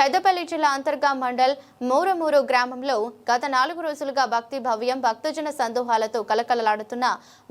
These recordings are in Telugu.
పెద్దపల్లి జిల్లా అంతర్గా మండల్ మూరమూరు గ్రామంలో గత 4 రోజులుగా భక్తి భవ్యం భక్తజన సందోహాలతో కలకలలాడుతున్న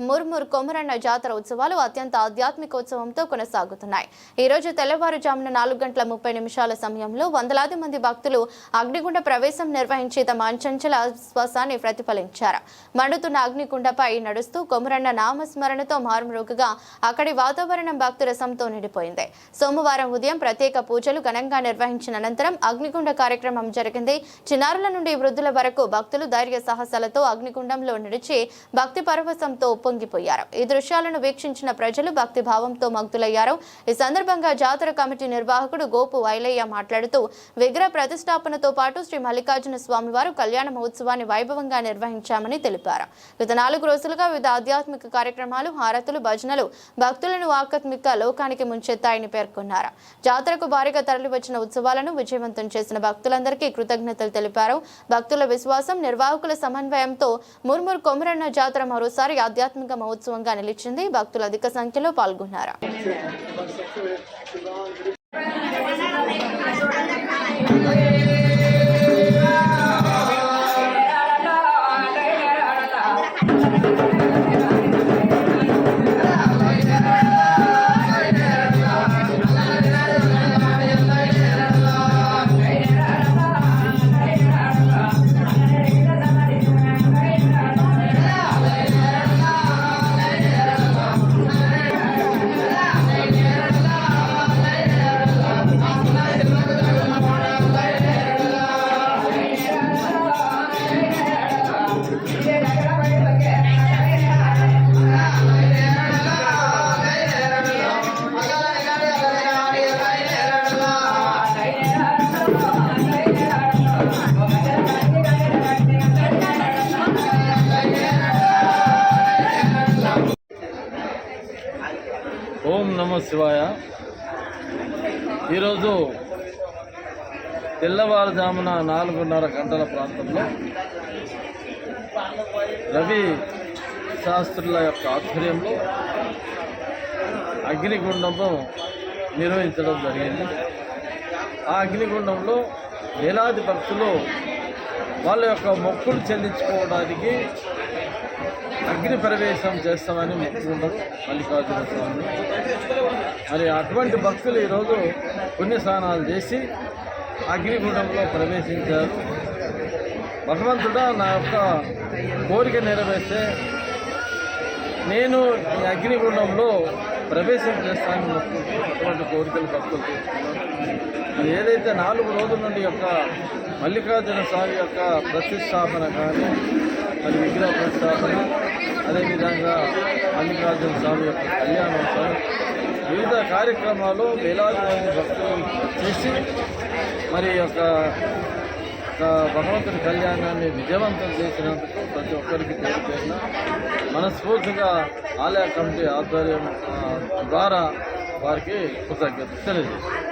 ముర్ముర్ కొమరన్న జాతర ఉత్సవాలు అత్యంత ఆధ్యాత్మికోత్సవంతో కొనసాగుతున్నాయి. ఈ రోజు తెల్లవారుజామున 4:30 సమయంలో వందలాది మంది భక్తులు అగ్నిగుండ ప్రవేశం నిర్వహించి తమ అంచంచల విశ్వాసాన్ని ప్రతిఫలించారు. మండుతున్న అగ్నిగుండపై నడుస్తూ కొమరన్న నామస్మరణతో మారుమ్రోగుగా అక్కడి వాతావరణం భక్తురసంతో నిండిపోయింది. సోమవారం ఉదయం ప్రత్యేక పూజలు ఘనంగా నిర్వహించిన అనంతరం అగ్నిగుండ కార్యక్రమం జరిగింది. చిన్నారుల నుండి వృద్ధుల వరకు భక్తులు ధైర్య సాహసాలతో అగ్నిగుండంలో నడిచి భక్తి పరవశంతో పొంగిపోయారు. ఈ దృశ్యాలను వీక్షించిన ప్రజలు భక్తి భావంతో మగ్ధులయ్యారు. ఈ సందర్భంగా జాతర కమిటీ నిర్వాహకుడు గోపు వైలయ్య మాట్లాడుతూ విగ్రహ ప్రతిష్టాపనతో పాటు శ్రీ మల్లికార్జున స్వామివారు కళ్యాణ మహోత్సవాన్ని వైభవంగా నిర్వహించామని తెలిపారు. గత 4 రోజులుగా వివిధ ఆధ్యాత్మిక కార్యక్రమాలు, హారతులు, భజనలు భక్తులను ఆకస్మిక లోకానికి ముంచెత్తాయని పేర్కొన్నారు. జాతరకు భారీగా తరలివచ్చిన ఉత్సవాలను విజయవంతం చేసిన భక్తులందరికీ కృతజ్ఞతలు తెలిపారు. భక్తుల విశ్వాసం, నిర్వాహకుల సమన్వయంతో ముర్ముర్ కొమరన్న జాతర మరోసారి ఆధ్యాత్మిక మహోత్సవంగా నిలిచింది. భక్తులు అధిక సంఖ్యలో పాల్గొన్నారు. ఓం నమో శివాయ. ఈరోజు తెల్లవారుజామున 4:30 గంటల ప్రాంతంలో రవి శాస్త్రుల యొక్క ఆధ్వర్యంలో అగ్నిగుండము నిర్వహించడం జరిగింది. ఆ అగ్నిగుండంలో వేలాది భక్తులు వాళ్ళ యొక్క మొక్కులు చెల్లించుకోవడానికి అగ్ని ప్రవేశం చేస్తామని మొక్కుకుంటారు మల్లికార్జున స్వామి. మరి అటువంటి భక్తులు ఈరోజు పుణ్యస్నానాలు చేసి అగ్నిగుండంలో ప్రవేశించారు. భగవంతుడా, నా యొక్క కోరిక నెరవేర్స్తే నేను ఈ అగ్నిగుండంలో ప్రవేశం చేస్తానని మొక్కుకుంటూ అటువంటి కోరికలు భక్తులు తీసుకున్నారు. ఏదైతే 4 రోజుల నుండి యొక్క మల్లికార్జున స్వామి యొక్క ప్రతిష్టాపన కానీ, మరి విగ్రహ ప్రతిష్టాపన, అదేవిధంగా మల్లికార్జున స్వామి యొక్క కళ్యాణోత్సవం, వివిధ కార్యక్రమాలు వేలాది మంది భక్తులు చేసి మరి యొక్క భగవంతుని కళ్యాణాన్ని విజయవంతం చేసినందుకు ప్రతి ఒక్కరికి పేరుపేరిన మనస్ఫూర్తిగా ఆలయ కమిటీ ఆధ్వర్యం ద్వారా వారికి కృతజ్ఞతలు తెలియజేస్తారు.